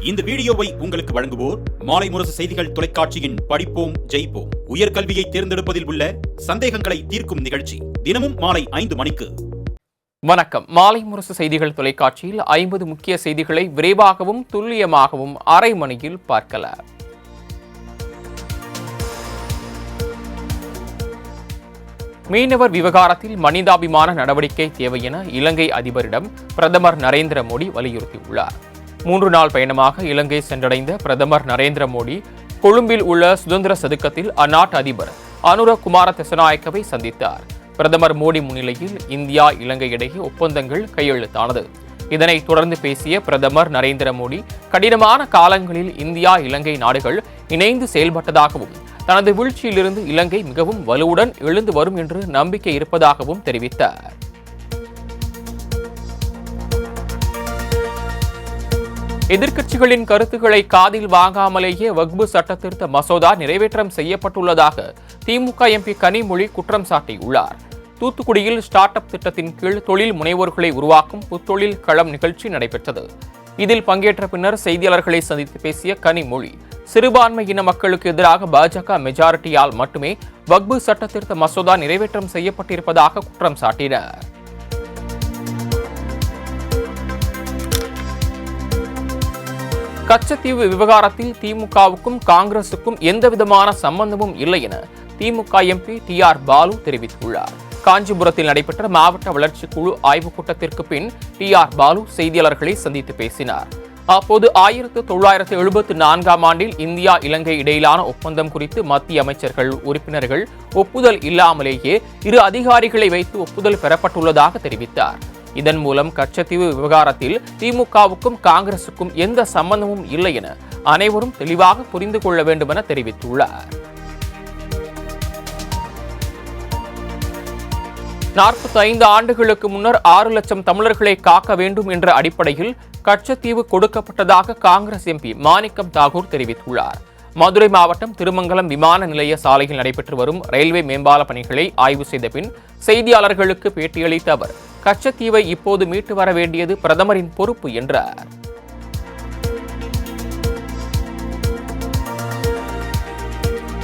இந்த வீடியோவை உங்களுக்கு வழங்குவோர் மாலை முரசு செய்திகள் தொலைக்காட்சியின் படிப்போம் ஜெயிப்போம் உயர்கல்வியை தேர்ந்தெடுப்பதில் உள்ள சந்தேகங்களை தீர்க்கும் நிகழ்ச்சி தினமும் மாலை 5 மணிக்கு. வணக்கம். மாலை முரசு செய்திகள் தொலைக்காட்சியில் 50 முக்கிய செய்திகளை விரைவாகவும் துல்லியமாகவும் அரை மணியில் பார்க்கலாம். மீனவர் விவகாரத்தில் மனிதாபிமான நடவடிக்கை தேவை என இலங்கை அதிபரிடம் பிரதமர் நரேந்திர மோடி வலியுறுத்தியுள்ளார். 3 நாள் பயணமாக இலங்கை சென்றடைந்த பிரதமர் நரேந்திர மோடி கொழும்பில் உள்ள சுதந்திர சதுக்கத்தில் அந்நாட்டு அதிபர் அனுர குமார திசநாயக்கவை சந்தித்தார். பிரதமர் மோடி முன்னிலையில் இந்தியா இலங்கை இடையே ஒப்பந்தங்கள் கையெழுத்தானது. இதனைத் தொடர்ந்து பேசிய பிரதமர் நரேந்திர மோடி கடினமான காலங்களில் இந்தியா இலங்கை நாடுகள் இணைந்து செயல்பட்டதாகவும் தனது வீழ்ச்சியிலிருந்து இலங்கை மிகவும் வலுவுடன் எழுந்து வரும் என்று நம்பிக்கை இருப்பதாகவும் தெரிவித்தார். எதிர்க்கட்சிகளின் கருத்துக்களை காதில் வாங்காமலேயே வக்பு சட்ட திருத்த மசோதா நிறைவேற்றம் செய்யப்பட்டுள்ளதாக திமுக எம்பி கனிமொழி குற்றம் சாட்டியுள்ளார். தூத்துக்குடியில் ஸ்டார்ட் அப் திட்டத்தின் கீழ் தொழில் முனைவோர்களை உருவாக்கும் புத்தொழில் களம் நிகழ்ச்சி நடைபெற்றது. இதில் பங்கேற்ற பின்னர் செய்தியாளர்களை சந்தித்து பேசிய கனிமொழி, சிறுபான்மையின மக்களுக்கு எதிராக பாஜக மெஜாரிட்டியால் மட்டுமே வக்பு சட்ட திருத்த மசோதா நிறைவேற்றம் செய்யப்பட்டிருப்பதாக குற்றம் சாட்டினார். கச்சத்தீவு விவகாரத்தில் திமுகவுக்கும் காங்கிரசுக்கும் எந்தவிதமான சம்பந்தமும் இல்லை என திமுக எம்பி TR பாலு தெரிவித்துள்ளார். காஞ்சிபுரத்தில் நடைபெற்ற மாவட்ட வளர்ச்சி குழு ஆய்வுக் கூட்டத்திற்கு பின் TR பாலு செய்தியாளர்களை சந்தித்து பேசினார். அப்போது 1974ஆம் ஆண்டில் இந்தியா இலங்கை இடையிலான ஒப்பந்தம் குறித்து மத்திய அமைச்சர்கள் உறுப்பினர்கள் ஒப்புதல் இல்லாமலேயே 2 அதிகாரிகளை வைத்து ஒப்புதல் பெறப்பட்டுள்ளதாக தெரிவித்தார். இதன் மூலம் கச்சத்தீவு விவகாரத்தில் திமுகவுக்கும் காங்கிரசுக்கும் எந்த சம்பந்தமும் இல்லை என அனைவரும் தெளிவாக புரிந்து கொள்ள வேண்டும் என தெரிவித்துள்ளார். 45 ஆண்டுகளுக்கு முன்னர் 6 லட்சம் தமிழர்களை காக்க வேண்டும் என்ற அடிப்படையில் கச்சத்தீவு கொடுக்கப்பட்டதாக காங்கிரஸ் எம்பி மாணிக்கம் தாகூர் தெரிவித்துள்ளார். மதுரை மாவட்டம் திருமங்கலம் விமான நிலைய சாலையில் நடைபெற்று வரும் ரயில்வே மேம்பால பணிகளை ஆய்வு செய்த பின் செய்தியாளர்களுக்கு பேட்டியளித்த அவர், கச்சத்தீவை இப்போது மீட்டு வர வேண்டியது பிரதமரின் பொறுப்பு என்றார்.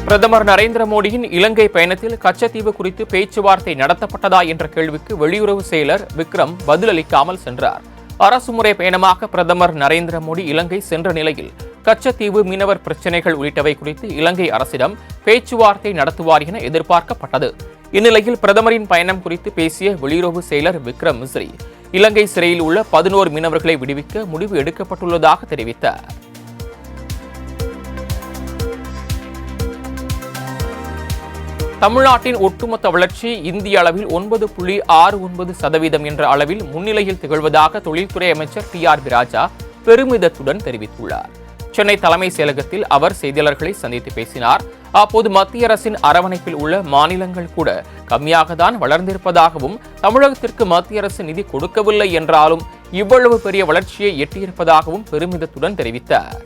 பிரதமர் நரேந்திர மோடியின் இலங்கை பயணத்தில் கச்சத்தீவு குறித்து பேச்சுவார்த்தை நடத்தப்பட்டதா என்ற கேள்விக்கு வெளியுறவு செயலர் விக்ரம் பதிலளிக்காமல் சென்றார். அரசுமுறை பயணமாக பிரதமர் நரேந்திர மோடி இலங்கை சென்ற நிலையில் கச்சத்தீவு மீனவர் பிரச்சினைகள் உள்ளிட்டவை குறித்து இலங்கை அரசிடம் பேச்சுவார்த்தை நடத்துவார் என எதிர்பார்க்கப்பட்டது. இந்நிலையில் பிரதமரின் பயணம் குறித்து பேசிய வெளியுறவு செயலர் விக்ரம் மிஸ்ரி, இலங்கை சிறையில் உள்ள 11 மீனவர்களை விடுவிக்க முடிவு எடுக்கப்பட்டுள்ளதாக தெரிவித்தார். தமிழ்நாட்டின் ஒட்டுமொத்த வளர்ச்சி இந்திய அளவில் 9.69% என்ற அளவில் முன்னிலையில் திகழ்வதாக தொழில்துறை அமைச்சர் TR ராஜா பெருமிதத்துடன் தெரிவித்துள்ளார். சென்னை தலைமைச் செயலகத்தில் அவர் செய்தியாளர்களை சந்தித்து பேசினார். அப்போது மத்திய அரசின் அரவணைப்பில் உள்ள மாநிலங்கள் கூட கம்மியாகத்தான் வளர்ந்திருப்பதாகவும் தமிழகத்திற்கு மத்திய அரசு நிதி கொடுக்கவில்லை என்றாலும் இவ்வளவு பெரிய வளர்ச்சியை எட்டியிருப்பதாகவும் பெருமிதத்துடன் தெரிவித்தார்.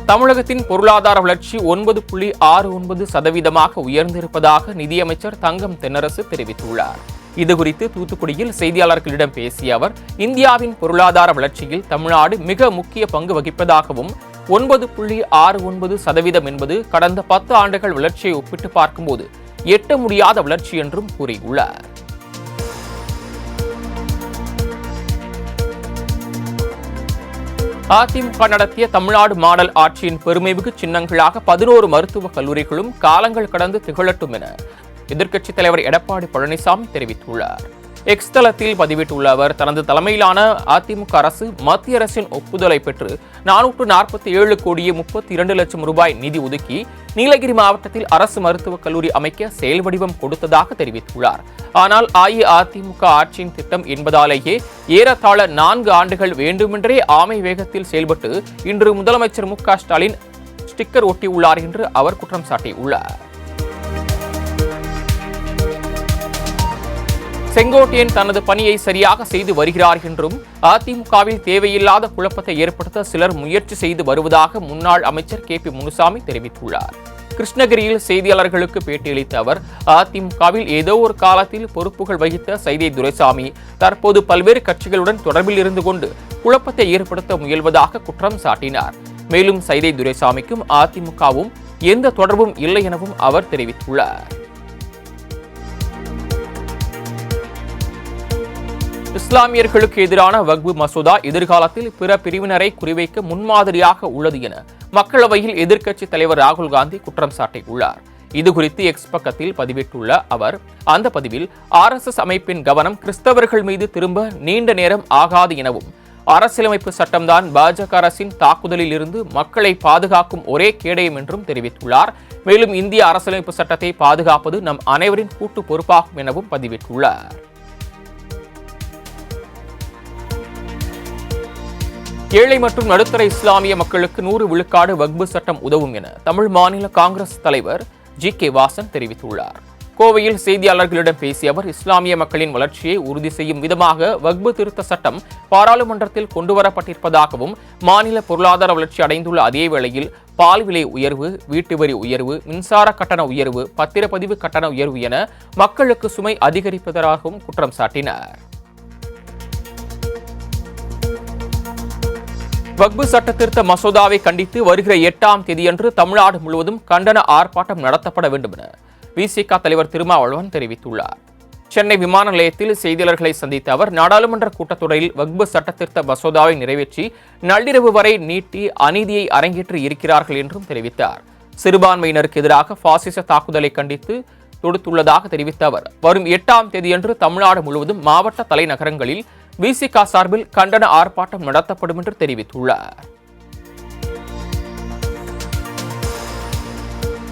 தமிழகத்தின் பொருளாதார வளர்ச்சி 9.69% உயர்ந்திருப்பதாக நிதியமைச்சர் தங்கம் தென்னரசு தெரிவித்துள்ளார். இதுகுறித்து தூத்துக்குடியில் செய்தியாளர்களிடம் பேசிய அவர், இந்தியாவின் பொருளாதார வளர்ச்சியில் தமிழ்நாடு மிக முக்கிய பங்கு வகிப்பதாகவும் 9.69% என்பது கடந்த 10 ஆண்டுகள் வளர்ச்சியை ஒப்பிட்டு பார்க்கும்போது எட்ட முடியாத வளர்ச்சி என்றும் கூறியுள்ளார். அதிமுக நடத்திய தமிழ்நாடு மாடல் ஆட்சியின் பெருமைமிகு சின்னங்களாக 11 மருத்துவக் கல்லூரிகளும் காலங்கள் கடந்து திகழட்டும் என எதிர்க்கட்சித் தலைவர் எடப்பாடி பழனிசாமி தெரிவித்துள்ளார். எக்ஸ் தளத்தில் பதிவிட்டுள்ள அவர், தனது தலைமையிலான அதிமுக அரசு மத்திய அரசின் ஒப்புதலை பெற்று 447 கோடியே 32 லட்சம் ரூபாய் நிதி ஒதுக்கி நீலகிரி மாவட்டத்தில் அரசு மருத்துவக் கல்லூரி அமைக்க செயல் வடிவம் கொடுத்ததாக தெரிவித்துள்ளார். ஆனால் அஇஅதிமுக ஆட்சியின் திட்டம் என்பதாலேயே ஏறத்தாழ 4 ஆண்டுகள் வேண்டுமென்றே ஆமை வேகத்தில் செயல்பட்டு இன்று முதலமைச்சர் மு க ஸ்டாலின் ஸ்டிக்கர் ஒட்டியுள்ளார் என்று அவர் குற்றம் சாட்டியுள்ளார். செங்கோட்டையன் தனது பணியை சரியாக செய்து வருகிறார் என்றும் அதிமுகவில் தேவையில்லாத குழப்பத்தை ஏற்படுத்த சிலர் முயற்சி செய்து வருவதாக முன்னாள் அமைச்சர் KP முனுசாமி தெரிவித்துள்ளார். கிருஷ்ணகிரியில் செய்தியாளர்களுக்கு பேட்டியளித்த அவர், அதிமுகவில் ஏதோ ஒரு காலத்தில் பொறுப்புகள் வகித்த சைதை துரைசாமி தற்போது பல்வேறு கட்சிகளுடன் தொடர்பில் இருந்து கொண்டு குழப்பத்தை ஏற்படுத்த முயல்வதாக குற்றம் சாட்டினார். மேலும் சைதை துரைசாமிக்கும் அதிமுகவும் எந்த தொடர்பும் இல்லை எனவும் அவர் தெரிவித்துள்ளார். இஸ்லாமியர்களுக்கு எதிரான வக்பு மசோதா எதிர்காலத்தில் பிற பிரிவினரை குறிவைக்க முன்மாதிரியாக உள்ளது என மக்களவையில் எதிர்க்கட்சித் தலைவர் ராகுல் காந்தி குற்றம் சாட்டியுள்ளார். இதுகுறித்து எக்ஸ் பக்கத்தில் பதிவிட்டுள்ள அவர், அந்த பதிவில் RSS அமைப்பின் கவனம் கிறிஸ்தவர்கள் மீது திரும்ப நீண்ட நேரம் ஆகாது எனவும், அரசியலமைப்பு சட்டம்தான் பாஜக அரசின் தாக்குதலில் இருந்து மக்களை பாதுகாக்கும் ஒரே கேடயம் என்றும் தெரிவித்துள்ளார். மேலும் இந்திய அரசியலமைப்பு சட்டத்தை பாதுகாப்பது நம் அனைவரின் கூட்டு பொறுப்பாகும் எனவும் பதிவிட்டுள்ளார். ஏழை மற்றும் நடுத்தர இஸ்லாமிய மக்களுக்கு 100 விழுக்காடு வக்பு சட்டம் உதவும் என தமிழ் மாநில காங்கிரஸ் தலைவர் GK வாசன் தெரிவித்துள்ளார். கோவையில் செய்தியாளர்களிடம் பேசிய அவர், இஸ்லாமிய மக்களின் வளர்ச்சியை உறுதி செய்யும் விதமாக வக்பு திருத்த சட்டம் பாராளுமன்றத்தில் கொண்டுவரப்பட்டிருப்பதாகவும், மாநில பொருளாதார வளர்ச்சி அடைந்துள்ள அதே வேளையில் பால் விலை உயர்வு, வீட்டு வரி உயர்வு, மின்சார கட்டண உயர்வு, பத்திரப்பதிவு கட்டண உயர்வு என மக்களுக்கு சுமை அதிகரிப்பதாகவும் குற்றம் சாட்டினார். வக்பு சட்ட திருத்த மசோதாவை கண்டித்து வருகிற 8ஆம் தேதியன்று தமிழ்நாடு முழுவதும் கண்டன ஆர்ப்பாட்டம் நடத்தப்பட வேண்டும் என விசிக தலைவர் திருமாவளவன் தெரிவித்துள்ளார். சென்னை விமான நிலையத்தில் செய்தியாளர்களை சந்தித்த அவர், நாடாளுமன்ற கூட்டத்தொடரில் வக்பு சட்ட திருத்த மசோதாவை நிறைவேற்றி நள்ளிரவு வரை நீட்டி அநீதியை அரங்கேற்றி இருக்கிறார்கள் என்றும் தெரிவித்தார். சிறுபான்மையினருக்கு எதிராக பாசிச தாக்குதலை கண்டித்து தொடுத்துள்ளதாக தெரிவித்த அவர், வரும் 8ஆம் தேதியன்று தமிழ்நாடு முழுவதும் மாவட்ட தலைநகரங்களில் விசிக சார்பில் கண்டன ஆர்ப்பாட்டம் நடத்தப்படும் என்று தெரிவித்துள்ளார்.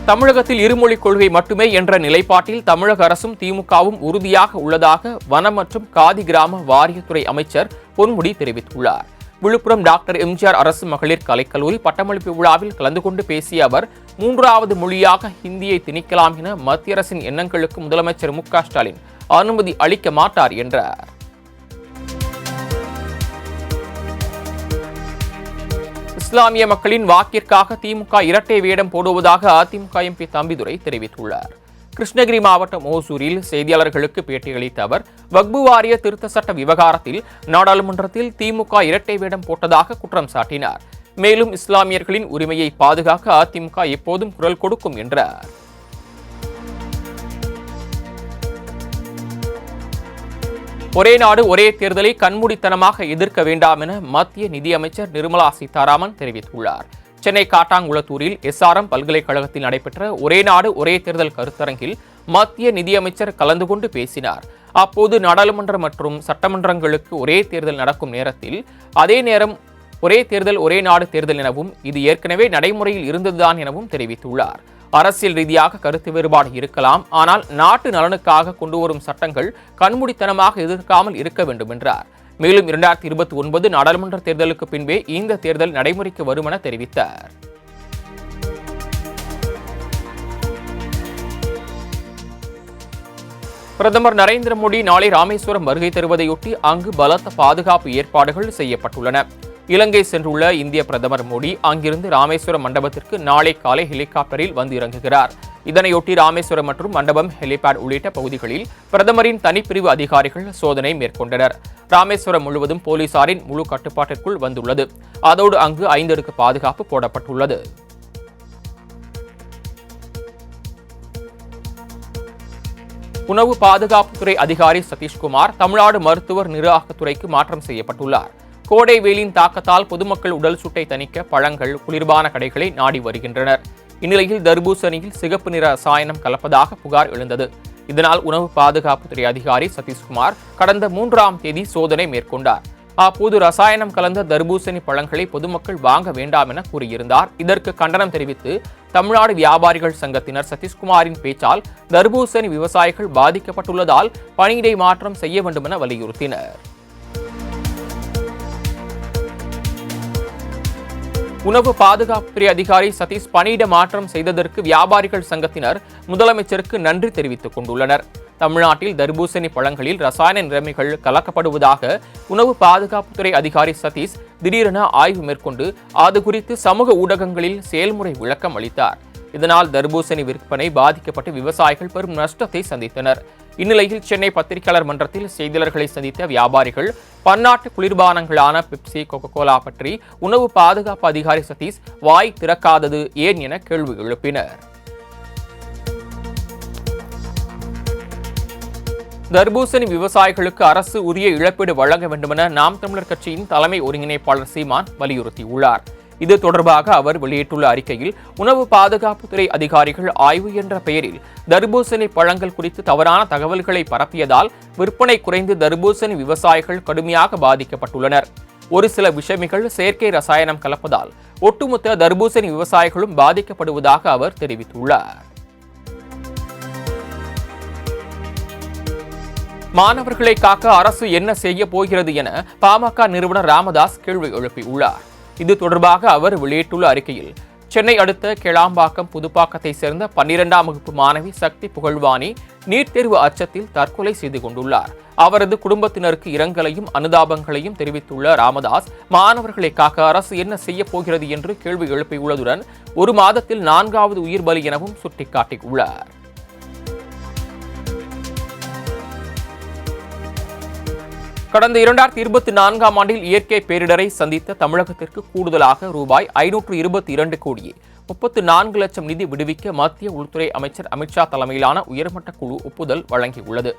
தமிழகத்தில் இருமொழிக் கொள்கை மட்டுமே என்ற நிலைப்பாட்டில் தமிழக அரசும் திமுகவும் உறுதியாக உள்ளதாக வனம் மற்றும் காதி கிராம வாரியத்துறை அமைச்சர் பொன்முடி தெரிவித்துள்ளார். விழுப்புரம் டாக்டர் எம்ஜிஆர் அரசு மகளிர் கலைக்கல்லூரி பட்டமளிப்பு விழாவில் கலந்து கொண்டு பேசிய அவர், 3வது மொழியாக ஹிந்தியை திணிக்கலாம் என மத்திய அரசின் எண்ணங்களுக்கு முதலமைச்சர் மு க ஸ்டாலின் அனுமதி அளிக்க மாட்டார் என்றார். இஸ்லாமிய மக்களின் வாக்கிற்காக திமுக இரட்டை வேடம் போடுவதாக அதிமுக MP தம்பிதுரை தெரிவித்துள்ளார். கிருஷ்ணகிரி மாவட்டம் ஓசூரில் செய்தியாளர்களுக்கு பேட்டியளித்த அவர், வக்பு வாரிய திருத்த சட்ட விவகாரத்தில் நாடாளுமன்றத்தில் திமுக இரட்டை வேடம் போட்டதாக குற்றம் சாட்டினார். மேலும் இஸ்லாமியர்களின் உரிமையை பாதுகாக்க அதிமுக எப்போதும் குரல் கொடுக்கும் என்றார். ஒரே நாடு ஒரே தேர்தலை கண்மூடித்தனமாக எதிர்க்க வேண்டாம் என மத்திய நிதியமைச்சர் நிர்மலா சீதாராமன் தெரிவித்துள்ளார். சென்னை காட்டாங்குளத்தூரில் SRM பல்கலைக்கழகத்தில் நடைபெற்ற ஒரே நாடு ஒரே தேர்தல் கருத்தரங்கில் மத்திய நிதியமைச்சர் கலந்து கொண்டு பேசினார். அப்போது நாடாளுமன்ற மற்றும் சட்டமன்றங்களுக்கு ஒரே தேர்தல் நடக்கும் நேரத்தில் அதே நேரம் ஒரே தேர்தல் ஒரே நாடு தேர்தல் எனவும், இது ஏற்கனவே நடைமுறையில் இருந்ததுதான் எனவும் தெரிவித்துள்ளார். அரசியல் ரீதியாக கருத்து வேறுபாடு இருக்கலாம், ஆனால் நாட்டு நலனுக்காக கொண்டு வரும் சட்டங்கள் கண்மூடித்தனமாக எதிர்க்காமல் இருக்க வேண்டும் என்றார். மேலும் 2029 நாடாளுமன்ற தேர்தலுக்கு பின்பே இந்த தேர்தல் நடைமுறைக்கு வரும் என தெரிவித்தார். பிரதமர் நரேந்திர மோடி நாளை ராமேஸ்வரம் வருகை தருவதையொட்டி அங்கு பலத்த பாதுகாப்பு ஏற்பாடுகள் செய்யப்பட்டுள்ளன. இலங்கை சென்றுள்ள இந்திய பிரதமர் மோடி அங்கிருந்து ராமேஸ்வரம் மண்டபத்திற்கு நாளை காலை ஹெலிகாப்டரில் வந்து இறங்குகிறார். இதனையொட்டி ராமேஸ்வரம் மற்றும் மண்டபம், ஹெலிபேட் உள்ளிட்ட பகுதிகளில் பிரதமரின் தனிப்பிரிவு அதிகாரிகள் சோதனை மேற்கொண்டனர். ராமேஸ்வரம் முழுவதும் போலீசாரின் முழு கட்டுப்பாட்டிற்குள் வந்துள்ளது. அதோடு அங்கு 5 அடுக்கு பாதுகாப்பு போடப்பட்டுள்ளது. உணவு பாதுகாப்புத்துறை அதிகாரி சதீஷ்குமார் தமிழ்நாடு மருத்துவர் நிர்வாகத்துறைக்கு மாற்றம் செய்யப்பட்டுள்ளார். கோடை வெயிலின் தாக்கத்தால் பொதுமக்கள் உடல் சுட்டை தணிக்க பழங்கள், குளிர்பான கடைகளை நாடி வருகின்றனர். இந்நிலையில் தர்பூசணியில் சிகப்பு நிற ரசாயனம் கலப்பதாக புகார் எழுந்தது. இதனால் உணவு பாதுகாப்புத்துறை அதிகாரி சதீஷ்குமார் கடந்த 3ஆம் தேதி சோதனை மேற்கொண்டார். அப்போது ரசாயனம் கலந்த தர்பூசணி பழங்களை பொதுமக்கள் வாங்க வேண்டாம் என கூறியிருந்தார். இதற்கு கண்டனம் தெரிவித்து தமிழ்நாடு வியாபாரிகள் சங்கத்தினர் சதீஷ்குமாரின் பேச்சால் தர்பூசணி விவசாயிகள் பாதிக்கப்பட்டுள்ளதால் பணியிடை மாற்றம் செய்ய வேண்டும் என வலியுறுத்தினர். உணவு பாதுகாப்புத்துறை அதிகாரி சதீஷ் பணியிட மாற்றம் செய்ததற்கு வியாபாரிகள் சங்கத்தினர் முதலமைச்சருக்கு நன்றி தெரிவித்துக் கொண்டுள்ளனர். தமிழ்நாட்டில் தர்பூசணி பழங்களில் ரசாயன நிறமிகள் கலக்கப்படுவதாக உணவு பாதுகாப்புத்துறை அதிகாரி சதீஷ் திடீரென ஆய்வு மேற்கொண்டு அது குறித்து சமூக ஊடகங்களில் செயல்முறை விளக்கம் அளித்தார். இதனால் தர்பூசணி விற்பனை பாதிக்கப்பட்டு விவசாயிகள் பெரும் நஷ்டத்தை சந்தித்தனர். இந்நிலையில் சென்னை பத்திரிகையாளர் மன்றத்தில் செய்தியாளர்களை சந்தித்த வியாபாரிகள் பன்னாட்டு குளிர்பானங்களான பெப்சி, கோகோகோலா பற்றி உணவு பாதுகாப்பு அதிகாரி சதீஷ் வாய் திறக்காதது ஏன் என கேள்வி எழுப்பினர். தர்பூசணி விவசாயிகளுக்கு அரசு உரிய இழப்பீடு வழங்க வேண்டுமென நாம் தமிழர் கட்சியின் தலைமை ஒருங்கிணைப்பாளர் சீமான் வலியுறுத்தியுள்ளார். இது தொடர்பாக அவர் வெளியிட்டுள்ள அறிக்கையில், உணவு பாதுகாப்புத்துறை அதிகாரிகள் ஆய்வு என்ற பெயரில் தர்பூசணி பழங்கள் குறித்து தவறான தகவல்களை பரப்பியதால் விற்பனை குறைந்து தர்பூசணி விவசாயிகள் கடுமையாக பாதிக்கப்பட்டுள்ளனர். ஒரு சில விஷமிகள் செயற்கை ரசாயனம் கலப்பதால் ஒட்டுமொத்த தர்பூசணி விவசாயிகளும் பாதிக்கப்படுவதாக அவர் தெரிவித்துள்ளார். மாணவர்களை காக்க அரசு என்ன செய்ய போகிறது என பாமக நிறுவனர் ராமதாஸ் கேள்வி எழுப்பியுள்ளார். இது தொடர்பாக அவர் வெளியிட்டுள்ள அறிக்கையில், சென்னை அடுத்த கெளாம்பாக்கம் புதுப்பாக்கத்தை சேர்ந்த 12ஆம் வகுப்பு மாணவி சக்தி புகழ்வாணி நீட் தேர்வு அச்சத்தில் தற்கொலை செய்து கொண்டுள்ளார். அவரது குடும்பத்தினருக்கு இரங்கலையும் அனுதாபங்களையும் தெரிவித்துள்ள ராமதாஸ், மாணவர்களை காக்க அரசு என்ன செய்ய போகிறது என்று கேள்வி எழுப்பியுள்ளதுடன் 1 மாதத்தில் 4வது உயிர் பலி எனவும் சுட்டிக்காட்டியுள்ளார். கடந்த 2024ஆம் ஆண்டில் இயற்கை பேரிடரை சந்தித்த தமிழகத்திற்கு கூடுதலாக ரூபாய் 522 கோடியே 34 லட்சம் நிதி விடுவிக்க மத்திய உள்துறை அமைச்சர் அமித்ஷா தலைமையிலான உயர்மட்ட குழு ஒப்புதல் வழங்கியுள்ளது.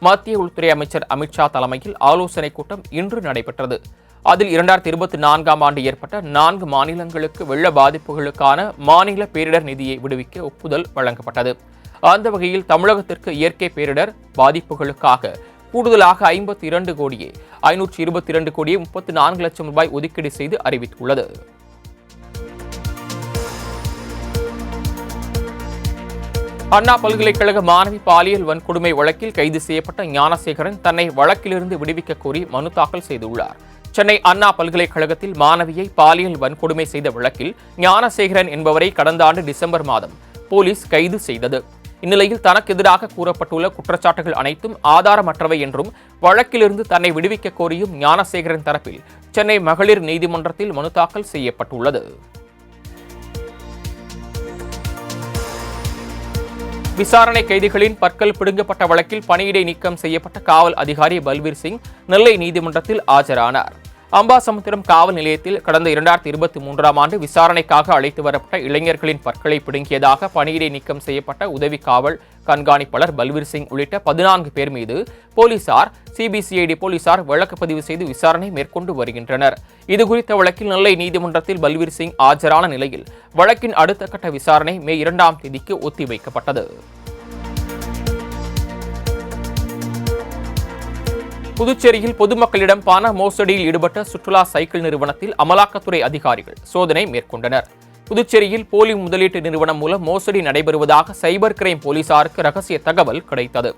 மத்திய உள்துறை அமைச்சர் அமித்ஷா தலைமையில் ஆலோசனைக் கூட்டம் இன்று நடைபெற்றது. அதில் 2024ஆம் ஆண்டு ஏற்பட்ட 4 மாநிலங்களுக்கு வெள்ள பாதிப்புகளுக்கான மாநில பேரிடர் நிதியை விடுவிக்க ஒப்புதல் வழங்கப்பட்டது. அந்த வகையில் தமிழகத்திற்கு இயற்கை பேரிடர் பாதிப்புகளுக்காக கூடுதலாக 52 கோடியே 522 கோடியே 34 லட்சம் ரூபாய் ஒதுக்கீடு செய்து அறிவித்துள்ளது. அண்ணா பல்கலைக்கழக மாணவி பாலியல் வன்கொடுமை வழக்கில் கைது செய்யப்பட்ட ஞானசேகரன் தன்னை வழக்கிலிருந்து விடுவிக்க கோரி மனு தாக்கல் செய்துள்ளார். சென்னை அண்ணா பல்கலைக்கழகத்தில் மாணவியை பாலியல் வன்கொடுமை செய்த வழக்கில் ஞானசேகரன் என்பவரை கடந்த ஆண்டு டிசம்பர் மாதம் போலீஸ் கைது செய்தது. இந்நிலையில் தனக்கு எதிராக கூறப்பட்டுள்ள குற்றச்சாட்டுகள் அனைத்தும் ஆதாரமற்றவை என்றும் வழக்கிலிருந்து தன்னை விடுவிக்க கோரியும் ஞானசேகரன் தரப்பில் சென்னை மகளிர் நீதிமன்றத்தில் மனு தாக்கல் செய்யப்பட்டுள்ளது. விசாரணை கைதிகளின் பற்கள் பிடுங்கப்பட்ட வழக்கில் பணியிடை நீக்கம் செய்யப்பட்ட காவல் அதிகாரி பல்பீர் சிங் நெல்லை நீதிமன்றத்தில் ஆஜரானார். அம்பாசமுத்திரம் காவல் நிலையத்தில் கடந்த 2023ஆம் ஆண்டு விசாரணைக்காக அழைத்து வரப்பட்ட இளைஞர்களின் பற்களை பிடுங்கியதாக பணியிடை நீக்கம் செய்யப்பட்ட உதவி காவல் கண்காணிப்பாளர் பல்பீர் சிங் உள்ளிட்ட 14 பேர் மீது போலீசார் சிபிசிஐடி போலீசார் வழக்கு பதிவு செய்து விசாரணை மேற்கொண்டு வருகின்றனர். இதுகுறித்த வழக்கில் நெல்லை நீதிமன்றத்தில் பல்பீர் சிங் ஆஜரான நிலையில் வழக்கின் அடுத்த கட்ட விசாரணை மே 2ஆம் தேதிக்கு ஒத்திவைக்கப்பட்டது. புதுச்சேரியில் பொதுமக்களிடம் பண மோசடியில் ஈடுபட்ட சுற்றுலா சைக்கிள் நிறுவனத்தில் அமலாக்கத்துறை அதிகாரிகள் சோதனை மேற்கொண்டனர். புதுச்சேரியில் போலி முதலீட்டு நிறுவனம் மூலம் மோசடி நடைபெறுவதாக சைபர் கிரைம் போலீசாருக்கு ரகசிய தகவல் கிடைத்தது.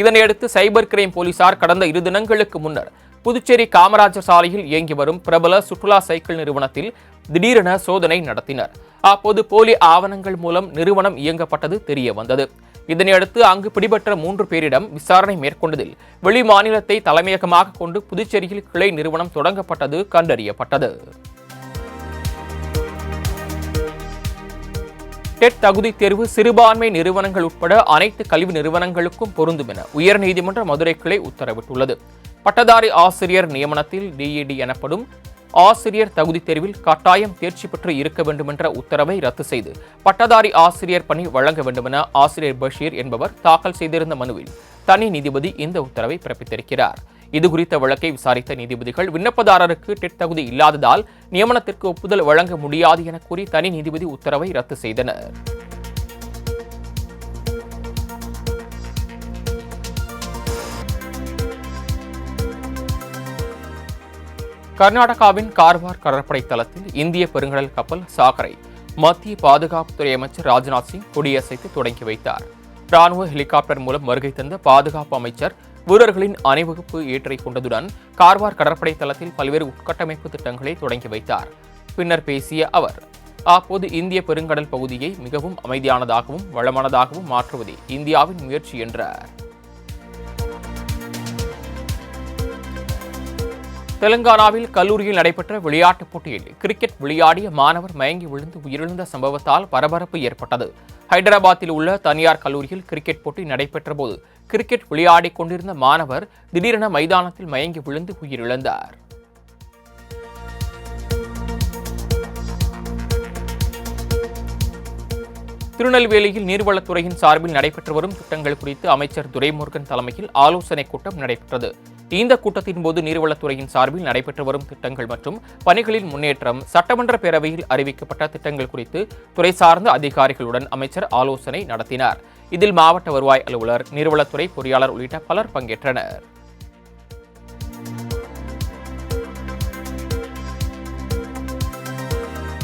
இதனையடுத்து சைபர் கிரைம் போலீசார் கடந்த 2 தினங்களுக்கு முன்னர் புதுச்சேரி காமராஜர் சாலையில் இயங்கி வரும் பிரபல சுற்றுலா சைக்கிள் நிறுவனத்தில் திடீரென சோதனை நடத்தினர். அப்போது போலி ஆவணங்கள் மூலம் நிறுவனம் இயங்கப்பட்டது தெரிய வந்தது. இதனையடுத்து அங்கு பிடிபட்ட 3 பேரிடம் விசாரணை மேற்கொண்டதில் வெளி மாநிலத்தை தலைமையகமாக கொண்டு புதுச்சேரியில் கிளை நிறுவனம் தொடங்கப்பட்டது கண்டறியப்பட்டது. டெட் தகுதி தேர்வு சிறுபான்மை நிறுவனங்கள் உட்பட அனைத்து கல்வி நிறுவனங்களுக்கும் பொருந்தும் என உயர்நீதிமன்ற மதுரை கிளை உத்தரவிட்டுள்ளது. பட்டதாரி ஆசிரியர் நியமனத்தில் டிஇடி எனப்படும் ஆசிரியர் தகுதி தேர்வில் கட்டாயம் தேர்ச்சி பெற்று இருக்க வேண்டும் என்ற உத்தரவை ரத்து செய்து பட்டதாரி ஆசிரியர் பணி வழங்க வேண்டுமென ஆசிரியர் பஷீர் என்பவர் தாக்கல் செய்திருந்த மனுவில் தனி நீதிபதி இந்த உத்தரவை பிறப்பித்திருக்கிறார். இதுகுறித்த வழக்கை விசாரித்த நீதிபதிகள் விண்ணப்பதாரருக்கு டெட் தகுதி இல்லாததால் நியமனத்திற்கு ஒப்புதல் வழங்க முடியாது என கூறி தனி நீதிபதி உத்தரவை ரத்து செய்தனர். கர்நாடகாவின் கார்வார் கடற்படை தளத்தில் இந்திய பெருங்கடல் கப்பல் சாகரை மத்திய பாதுகாப்புத்துறை அமைச்சர் ராஜ்நாத் சிங் கொடியசைத்து தொடங்கி வைத்தார். ராணுவ ஹெலிகாப்டர் மூலம் வருகை தந்த பாதுகாப்பு அமைச்சர் வீரர்களின் அணிவகுப்பு ஏற்றை கொண்டதுடன் கார்வார் கடற்படை தளத்தில் பல்வேறு உட்கட்டமைப்பு திட்டங்களை தொடங்கி வைத்தார். பின்னர் பேசிய அவர், அப்போது இந்திய பெருங்கடல் பகுதியை மிகவும் அமைதியானதாகவும் வளமானதாகவும் மாற்றுவதே இந்தியாவின் முயற்சி என்றார். தெலுங்கானாவில் கல்லூரியில் நடைபெற்ற விளையாட்டுப் போட்டியில் கிரிக்கெட் விளையாடிய மாணவர் மயங்கி விழுந்து உயிரிழந்த சம்பவத்தால் பரபரப்பு ஏற்பட்டது. ஹைதராபாத்தில் உள்ள தனியார் கல்லூரியில் கிரிக்கெட் போட்டி நடைபெற்ற போது கிரிக்கெட் விளையாடிக் கொண்டிருந்த மாணவர் திடீரென மைதானத்தில் மயங்கி விழுந்து உயிரிழந்தார். திருநெல்வேலியில் நீர்வளத்துறையின் சார்பில் நடைபெற்று வரும் திட்டங்கள் குறித்து அமைச்சர் துரைமுருகன் தலைமையில் ஆலோசனைக் கூட்டம் நடைபெற்றது. இந்த கூட்டத்தின் போது நீர்வளத்துறையின் சார்பில் நடைபெற்று வரும் திட்டங்கள் மற்றும் பணிகளின் முன்னேற்றம், சட்டமன்ற பேரவையில் அறிவிக்கப்பட்ட திட்டங்கள் குறித்து துறை சார்ந்த அதிகாரிகளுடன் அமைச்சர் ஆலோசனை நடத்தினார். இதில் மாவட்ட வருவாய் அலுவலர், நீர்வளத்துறை பொறியாளர் உள்ளிட்ட பலர் பங்கேற்றனர்.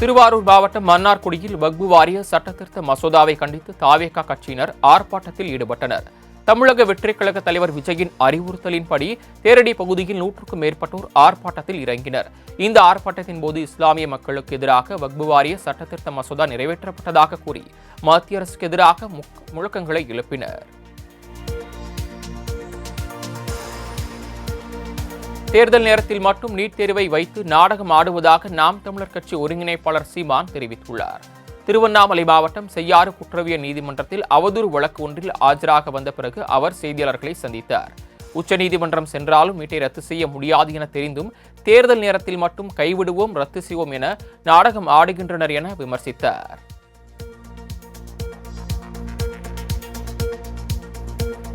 திருவாரூர் மாவட்டம் மன்னார்குடியில் வக்பு வாரிய சட்டத்திருத்த மசோதாவை கண்டித்து தாவேகா கட்சியினர் ஆர்ப்பாட்டத்தில் ஈடுபட்டனர். தமிழக வெற்றிக் கழக தலைவர் விஜயின் அறிவுறுத்தலின்படி தேரடி பகுதியில் 100க்கும் மேற்பட்டோர் ஆர்ப்பாட்டத்தில் இறங்கினர். இந்த ஆர்ப்பாட்டத்தின் போது இஸ்லாமிய மக்களுக்கு எதிராக வக்பு வாரிய சட்டத்திருத்த மசோதா நிறைவேற்றப்பட்டதாக கூறி மத்திய அரசுக்கு எதிராக முழக்கங்களை எழுப்பினர். தேர்தல் நேரத்தில் மட்டும் நீட் தேர்வை வைத்து நாடகம் ஆடுவதாக நாம் தமிழர் கட்சி ஒருங்கிணைப்பாளர் சீமான் தெரிவித்துள்ளார். திருவண்ணாமலை மாவட்டம் செய்யாறு குற்றவியல் நீதிமன்றத்தில் அவதூறு வழக்கு ஒன்றில் ஆஜராக வந்த பிறகு அவர் செய்தியாளர்களை சந்தித்தார். உச்சநீதிமன்றம் சென்றாலும் நீட்டை ரத்து செய்ய முடியாது என தெரிந்தும் தேர்தல் நேரத்தில் மட்டும் கைவிடுவோம், ரத்து செய்வோம் என நாடகம் ஆடுகின்றனர் என விமர்சித்தார்.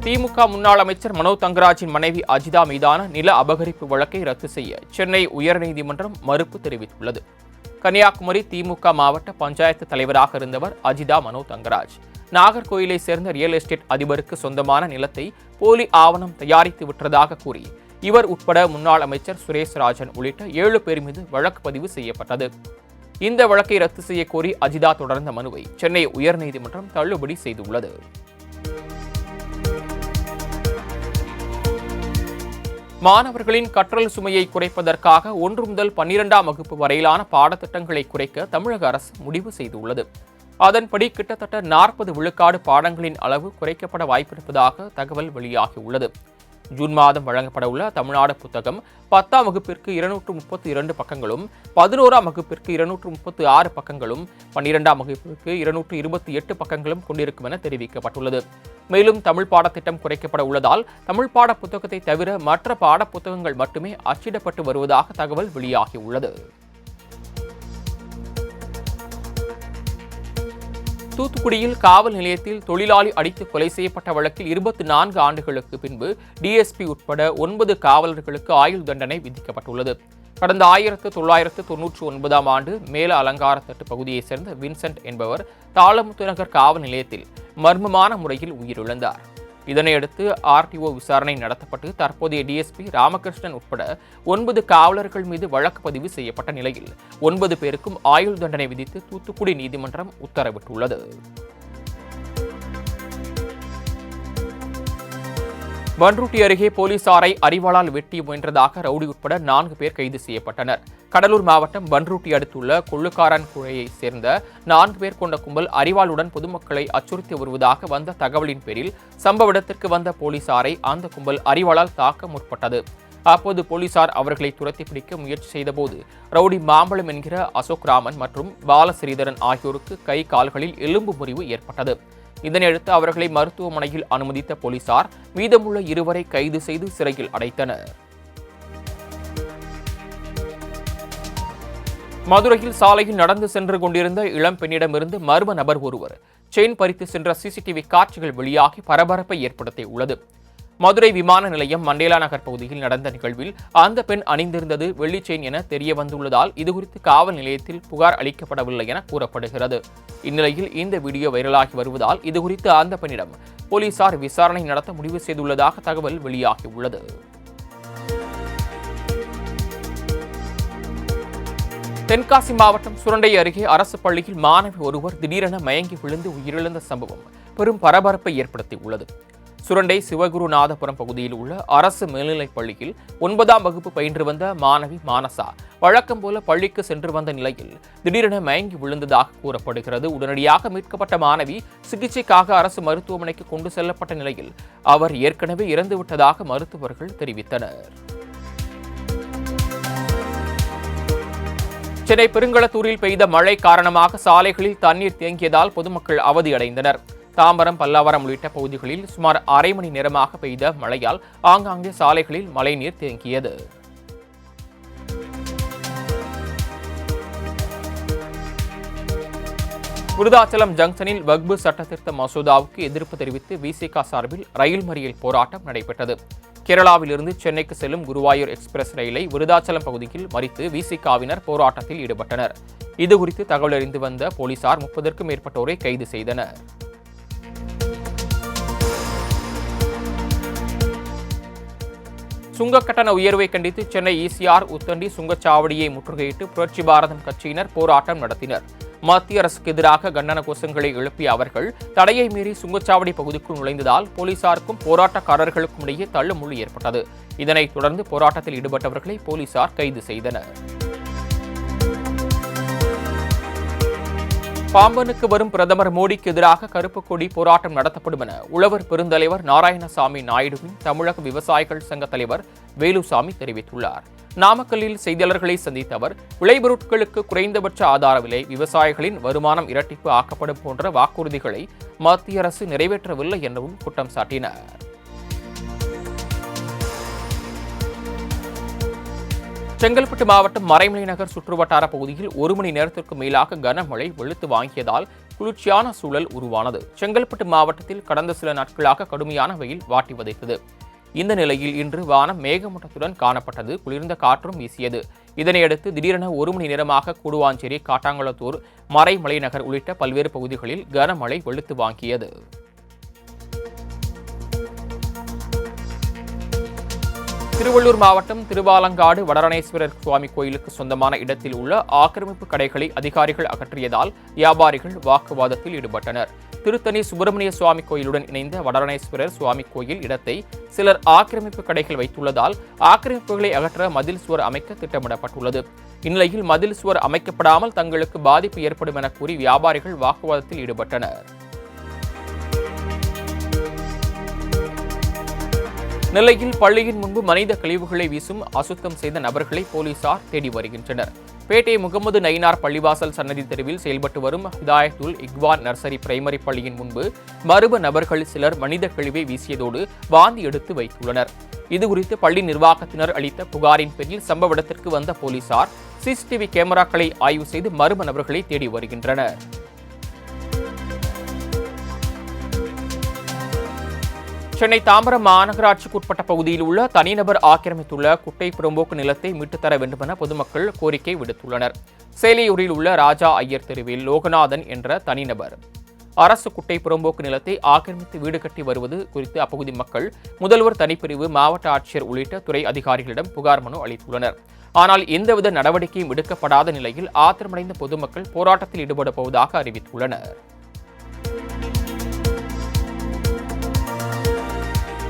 திமுக முன்னாள் அமைச்சர் மனோ தங்கராஜின் மனைவி அஜிதா மீதான நில அபகரிப்பு வழக்கை ரத்து செய்ய சென்னை உயர்நீதிமன்றம் மறுப்பு தெரிவித்துள்ளது. கன்னியாகுமரி திமுக மாவட்ட பஞ்சாயத்து தலைவராக இருந்தவர் அஜிதா மனோ தங்கராஜ். நாகர்கோயிலை சேர்ந்த ரியல் எஸ்டேட் அதிபருக்கு சொந்தமான நிலத்தை போலி ஆவணம் தயாரித்து விட்டதாக கூறி இவர் உட்பட முன்னாள் அமைச்சர் சுரேஷ் ராஜன் உள்ளிட்ட 7 பேர் மீது வழக்கு பதிவு செய்யப்பட்டது. இந்த வழக்கை ரத்து செய்ய கோரி அஜிதா தொடர்ந்த மனுவை சென்னை உயர்நீதிமன்றம் தள்ளுபடி செய்துள்ளது. மாணவர்களின் கற்றல் சுமையை குறைப்பதற்காக 1 முதல் 12ஆம் வகுப்பு வரையிலான பாடத்திட்டங்களை குறைக்க தமிழக அரசு முடிவு செய்துள்ளது. அதன்படி கிட்டத்தட்ட 40 விழுக்காடு பாடங்களின் அளவு குறைக்கப்பட வாய்ப்பிருப்பதாக தகவல் வெளியாகியுள்ளது. ஜூன் மாதம் வழங்கப்பட உள்ள தமிழ்நாடு புத்தகம் 10ஆம் வகுப்பிற்கு 232 பக்கங்களும், 11ஆம் வகுப்பிற்கு 236 பக்கங்களும், 12ஆம் வகுப்பிற்கு 228 பக்கங்களும் கொண்டிருக்கும் என தெரிவிக்கப்பட்டுள்ளது. மேலும் தமிழ் பாடத்திட்டம் குறைக்கப்பட உள்ளதால் தமிழ் பாட புத்தகத்தை தவிர மற்ற பாட புத்தகங்கள் மட்டுமே அச்சிடப்பட்டு வருவதாக தகவல் வெளியாகியுள்ளது. தூத்துக்குடியில் காவல் நிலையத்தில் தொழிலாளி அடித்து கொலை செய்யப்பட்ட வழக்கில் 24 ஆண்டுகளுக்கு பின்பு டிஎஸ்பி உட்பட 9 காவலர்களுக்கு ஆயுள் தண்டனை விதிக்கப்பட்டுள்ளது. கடந்த 1999ஆம் ஆண்டு மேல அலங்காரத்தட்டு பகுதியைச் சேர்ந்த வின்சென்ட் என்பவர் தாளமுத்து நகர் காவல் நிலையத்தில் மர்மமான முறையில் உயிரிழந்தார். இதனையடுத்து ஆர்டிஓ விசாரணை நடத்தப்பட்டு தற்போதைய டிஎஸ்பி ராமகிருஷ்ணன் உட்பட 9 காவலர்கள் மீது வழக்கு பதிவு செய்யப்பட்ட நிலையில் 9 பேருக்கும் ஆயுள் தண்டனை விதித்து தூத்துக்குடி நீதிமன்றம் உத்தரவிட்டுள்ளது. பன்ருட்டி அருகே போலீசாரை அரிவாளால் வெட்டி முயன்றதாக ரவுடி உட்பட 4 பேர் கைது செய்யப்பட்டனர். கடலூர் மாவட்டம் பன்ருட்டி அடுத்துள்ள கொள்ளுக்காரன் குழையை சேர்ந்த 4 பேர் கொண்ட கும்பல் அரிவாளுடன் பொதுமக்களை அச்சுறுத்தி வருவதாக வந்த தகவலின் பேரில் சம்பவ இடத்திற்கு வந்த போலீசாரை அந்த கும்பல் அரிவாளால் தாக்க முற்பட்டது. அப்போது போலீசார் அவர்களை துரத்தி பிடிக்க முயற்சி செய்தபோது ரவுடி மாம்பழம் என்கிற அசோக் ராமன் மற்றும் பாலஸ்ரீதரன் ஆகியோருக்கு கை கால்களில் எலும்பு முறிவு ஏற்பட்டது. இதனையடுத்து அவர்களை மருத்துவமனையில் அனுமதித்த போலீசார் மீதமுள்ள 2 கைது செய்து சிறையில் அடைத்தனர். மதுரையில் சாலையில் நடந்து சென்று கொண்டிருந்த இளம் பெண்ணிடமிருந்து மர்ம நபர் ஒருவர் செயின் பறித்து சென்ற சிசிடிவி காட்சிகள் வெளியாகி பரபரப்பை ஏற்படுத்தியுள்ளது. மதுரை விமான நிலையம் மண்டேலா நகர் பகுதியில் நடந்த நிகழ்வில் அந்த பெண் அணிந்திருந்தது வெள்ளி செயின் என தெரிய வந்துள்ளதால் இதுகுறித்து காவல் நிலையத்தில் புகார் அளிக்கப்படவில்லை என கூறப்படுகிறது. இந்நிலையில் இந்த வீடியோ வைரலாகி வருவதால் இதுகுறித்து அந்த பெண்ணிடம் போலீசார் விசாரணை நடத்த முடிவு செய்துள்ளதாக தகவல் வெளியாகியுள்ளது. தென்காசி மாவட்டம் சுரண்டை அருகே அரசு பள்ளியில் மாணவி ஒருவர் திடீரென மயங்கி விழுந்து உயிரிழந்த சம்பவம் பெரும் பரபரப்பை ஏற்படுத்தியுள்ளது. சுரண்டை சிவகுருநாதபுரம் பகுதியில் உள்ள அரசு மேல்நிலைப் பள்ளியில் 9ஆம் வகுப்பு பயின்று வந்த மாணவி மானசா வழக்கம் போல பள்ளிக்கு சென்று வந்த நிலையில் திடீரென மயங்கி விழுந்ததாக கூறப்படுகிறது. உடனடியாக மீட்கப்பட்ட மாணவி சிகிச்சைக்காக அரசு மருத்துவமனைக்கு கொண்டு செல்லப்பட்ட நிலையில் அவர் ஏற்கனவே இறந்துவிட்டதாக மருத்துவர்கள் தெரிவித்தனர். சென்னை பெருங்களத்தூரில் பெய்த மழை காரணமாக சாலைகளில் தண்ணீர் தேங்கியதால் பொதுமக்கள் அவதியடைந்தனர். தாம்பரம், பல்லாவரம் உள்ளிட்ட பகுதிகளில் சுமார் அரை மணி நேரமாக பெய்த மழையால் ஆங்காங்கே சாலைகளில் மழைநீர் தேங்கியது. விருதாச்சலம் ஜங்ஷனில் வக்பு சட்டத்திருத்த மசோதாவுக்கு எதிர்ப்பு தெரிவித்து விசிக சார்பில் ரயில் மறியல் போராட்டம் நடைபெற்றது. கேரளாவிலிருந்து சென்னைக்கு செல்லும் குருவாயூர் எக்ஸ்பிரஸ் ரயிலை விருதாச்சலம் பகுதியில் மறித்து விசிகவினர் போராட்டத்தில் ஈடுபட்டனர். இதுகுறித்து தகவல் அறிந்து வந்த போலீசார் 30க்கும் மேற்பட்டோரை கைது செய்தனர். சுங்க கட்டண உயர்வை கண்டித்து சென்னை ஈசிஆர் உத்தண்டி சுங்கச்சாவடியை முற்றுகையிட்டு புரட்சி பாரதம் கட்சியினர் போராட்டம் நடத்தினர். மத்திய அரசுக்கு எதிராக கண்டன கோஷங்களை எழுப்பிய அவர்கள் தடையை மீறி சுங்கச்சாவடி பகுதிக்குள் நுழைந்ததால் போலீசாருக்கும் போராட்டக்காரர்களுக்கும் இடையே தள்ளுமுள்ளு ஏற்பட்டது. இதனைத் தொடர்ந்து போராட்டத்தில் ஈடுபட்டவர்களை போலீசார் கைது செய்தனர். பாம்பனுக்கு வரும் பிரதமர் மோடிக்கு எதிராக கருப்பு கொடி போராட்டம் நடத்தப்படும் என உழவர் பெருந்தலைவர் நாராயணசாமி நாயுடுவின் தமிழக விவசாயிகள் சங்க தலைவர் வேலுசாமி தெரிவித்துள்ளார். நாமக்கல்லில் செய்தியாளர்களை சந்தித்த அவர் விளைபொருட்களுக்கு குறைந்தபட்ச ஆதார விலை, விவசாயிகளின் வருமானம் இரட்டிப்பு ஆக்கப்படும் போன்ற வாக்குறுதிகளை மத்திய அரசு நிறைவேற்றவில்லை எனவும் குற்றம் சாட்டினார். செங்கல்பட்டு மாவட்டம் மறைமலை நகர் சுற்றுவட்டார பகுதியில் 1 மணி நேரத்திற்கு மேலாக கனமழை வெளுத்து வாங்கியதால் குளிர்ச்சியான சூழல் உருவானது. செங்கல்பட்டு மாவட்டத்தில் கடந்த சில நாட்களாக கடுமையான வெயில் வாட்டி வதைத்தது. இந்த நிலையில் இன்று வானம் மேகமூட்டத்துடன் காணப்பட்டது. குளிர்ந்த காற்றும் வீசியது. இதனையடுத்து திடீரென 1 மணி நேரமாக கூடுவாஞ்சேரி, காட்டாங்குளத்தூர், மறைமலை நகர் உள்ளிட்ட பல்வேறு பகுதிகளில் கனமழை வெளுத்து வாங்கியது. திருவள்ளூர் மாவட்டம் திருவாலங்காடு வடரணேஸ்வரர் சுவாமி கோயிலுக்கு சொந்தமான இடத்தில் உள்ள ஆக்கிரமிப்பு கடைகளை அதிகாரிகள் அகற்றியதால் வியாபாரிகள் வாக்குவாதத்தில் ஈடுபட்டனர். திருத்தணி சுப்பிரமணிய சுவாமி கோயிலுடன் இணைந்த வடரணேஸ்வரர் சுவாமி கோயில் இடத்தை சிலர் ஆக்கிரமிப்பு கடைகள் வைத்துள்ளதால் ஆக்கிரமிப்புகளை அகற்ற மதில் சுவர் அமைக்க திட்டமிடப்பட்டுள்ளது. இந்நிலையில் மதில் சுவர் அமைக்கப்படாமல் தங்களுக்கு பாதிப்பு ஏற்படும் என கூறி வியாபாரிகள் வாக்குவாதத்தில் ஈடுபட்டனர். நெல்லையில் பள்ளியின் முன்பு மனித கழிவுகளை வீசும் அசுத்தம் செய்த நபர்களை போலீசார் தேடி வருகின்றனர். பேட்டை முகமது நயினார் பள்ளிவாசல் சன்னதி தெருவில் செயல்பட்டு வரும் ஹிதாயத்துல் இக்வான் நர்சரி பிரைமரி பள்ளியின் முன்பு மர்ம நபர்கள் சிலர் மனித கழிவை வீசியதோடு வாந்தி எடுத்து வைத்துள்ளனர். இதுகுறித்து பள்ளி நிர்வாகத்தினர் அளித்த புகாரின் பேரில் சம்பவ இடத்திற்கு வந்த போலீசார் சிசிடிவி கேமராக்களை ஆய்வு செய்து மர்ம நபர்களை தேடி வருகின்றனர். சென்னை தாம்பரம் மாநகராட்சிக்குட்பட்ட பகுதியில் உள்ள தனிநபர் ஆக்கிரமித்துள்ள குட்டை புறம்போக்கு நிலத்தை மீட்டுத்தர வேண்டுமென பொதுமக்கள் கோரிக்கை விடுத்துள்ளனர். சேலையூரில் உள்ள ராஜா ஐயர் தெருவில் லோகநாதன் என்ற தனிநபர் அரசு குட்டை புறம்போக்கு நிலத்தை ஆக்கிரமித்து வீடு கட்டி வருவது குறித்து அப்பகுதி மக்கள் முதல்வர் தனிப்பிரிவு, மாவட்ட ஆட்சியர் உள்ளிட்ட துறை அதிகாரிகளிடம் புகார் மனு அளித்துள்ளனர். ஆனால் எந்தவித நடவடிக்கையும் எடுக்கப்படாத நிலையில் ஆத்திரமடைந்த பொதுமக்கள் போராட்டத்தில் ஈடுபடப் போவதாக அறிவித்துள்ளனர்.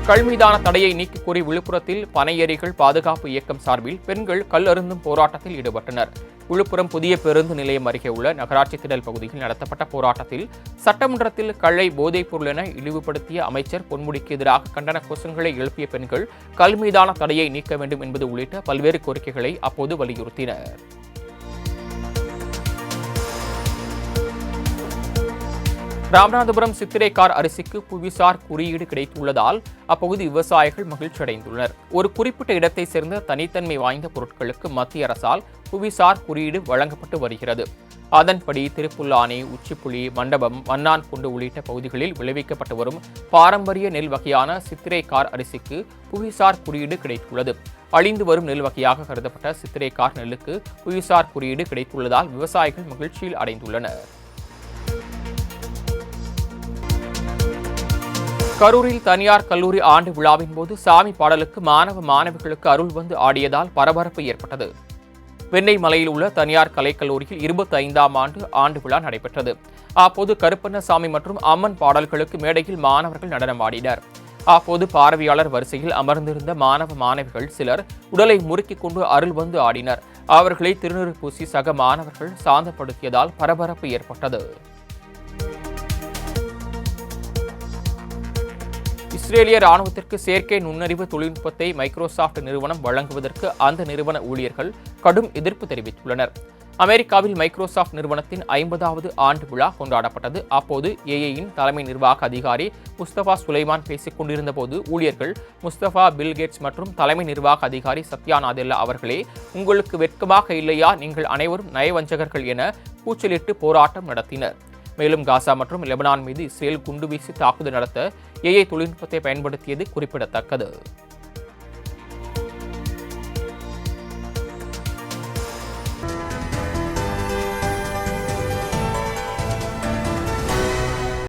கள் மீதான தடையை நீக்கிக் கோரி விழுப்புரத்தில் பனையேறிகள் பாதுகாப்பு இயக்கம் சார்பில் பெண்கள் கல் அருந்தும் போராட்டத்தில் ஈடுபட்டனர். விழுப்புரம் புதிய பேருந்து நிலையம் அருகே உள்ள நகராட்சி திடல் பகுதியில் நடத்தப்பட்ட போராட்டத்தில் சட்டமன்றத்தில் கள்ளை போதைப் பொருள் என இழிவுபடுத்திய அமைச்சர் பொன்முடிக்கு எதிராக கண்டன கோஷங்களை எழுப்பிய பெண்கள் கல் மீதான தடையை நீக்க வேண்டும் என்பது உள்ளிட்ட பல்வேறு கோரிக்கைகளை அப்போது வலியுறுத்தினர். ராமநாதபுரம் சித்திரை கார் அரிசிக்கு புவிசார் குறியீடு கிடைத்துள்ளதால் அப்பகுதி விவசாயிகள் மகிழ்ச்சி அடைந்துள்ளனர். ஒரு குறிப்பிட்ட இடத்தை சேர்ந்த தனித்தன்மை வாய்ந்த பொருட்களுக்கு மத்திய அரசால் புவிசார் குறியீடு வழங்கப்பட்டு வருகிறது. அதன்படி திருப்புல்லானி, உச்சிப்புளி, மண்டபம், மன்னான்குண்டு உள்ளிட்ட பகுதிகளில் விளைவிக்கப்பட்டு வரும் பாரம்பரிய நெல் வகையான சித்திரை கார் அரிசிக்கு புவிசார் குறியீடு கிடைத்துள்ளது. அழிந்து வரும் நெல் வகையாக கருதப்பட்ட சித்திரை கார் நெல்லுக்கு புவிசார் குறியீடு கிடைத்துள்ளதால் விவசாயிகள் மகிழ்ச்சியில் அடைந்துள்ளனர். கரூரில் தனியார் கல்லூரி ஆண்டு விழாவின் போது சாமி பாடலுக்கு மாணவிகளுக்கு அருள் வந்து ஆடியதால் பரபரப்பு ஏற்பட்டது. வெண்ணெய் மலையில் உள்ள தனியார் கலைக்கல்லூரியில் 25ஆம் ஆண்டு விழா நடைபெற்றது. அப்போது கருப்பண்ணசாமி மற்றும் அம்மன் பாடல்களுக்கு மேடையில் மாணவர்கள் நடனமாடினர். அப்போது பார்வையாளர் வரிசையில் அமர்ந்திருந்த மாணவிகள் சிலர் உடலை முறுக்கிக் கொண்டு அருள் வந்து ஆடினர். அவர்களை திருநீறு பூசி சக மாணவர்கள் சாந்தப்படுத்தியதால் பரபரப்பு ஏற்பட்டது. இஸ்ரேலிய ராணுவத்திற்கு செயற்கை நுண்ணறிவு தொழில்நுட்பத்தை மைக்ரோசாப்ட் நிறுவனம் வழங்குவதற்கு அந்த நிறுவன ஊழியர்கள் கடும் எதிர்ப்பு தெரிவித்துள்ளனர். அமெரிக்காவில் மைக்ரோசாஃப்ட் நிறுவனத்தின் 50வது ஆண்டு விழா கொண்டாடப்பட்டது. அப்போது ஏஐயின் தலைமை நிர்வாக அதிகாரி முஸ்தபா சுலைமான் பேசிக் கொண்டிருந்த போது ஊழியர்கள் முஸ்தபா, பில்கேட்ஸ் மற்றும் தலைமை நிர்வாக அதிகாரி சத்யா நாதெல்லா அவர்களே, உங்களுக்கு வெட்கமாக இல்லையா, நீங்கள் அனைவரும் நயவஞ்சகர்கள் என கூச்சலிட்டு போராட்டம் நடத்தினர். மேலும் காசா மற்றும் லெபனான் மீது இஸ்ரேல் குண்டுவீசி தாக்குதல் நடத்த ஏஐ தொழில்நுட்பத்தை பயன்படுத்தியது குறிப்பிடத்தக்கது.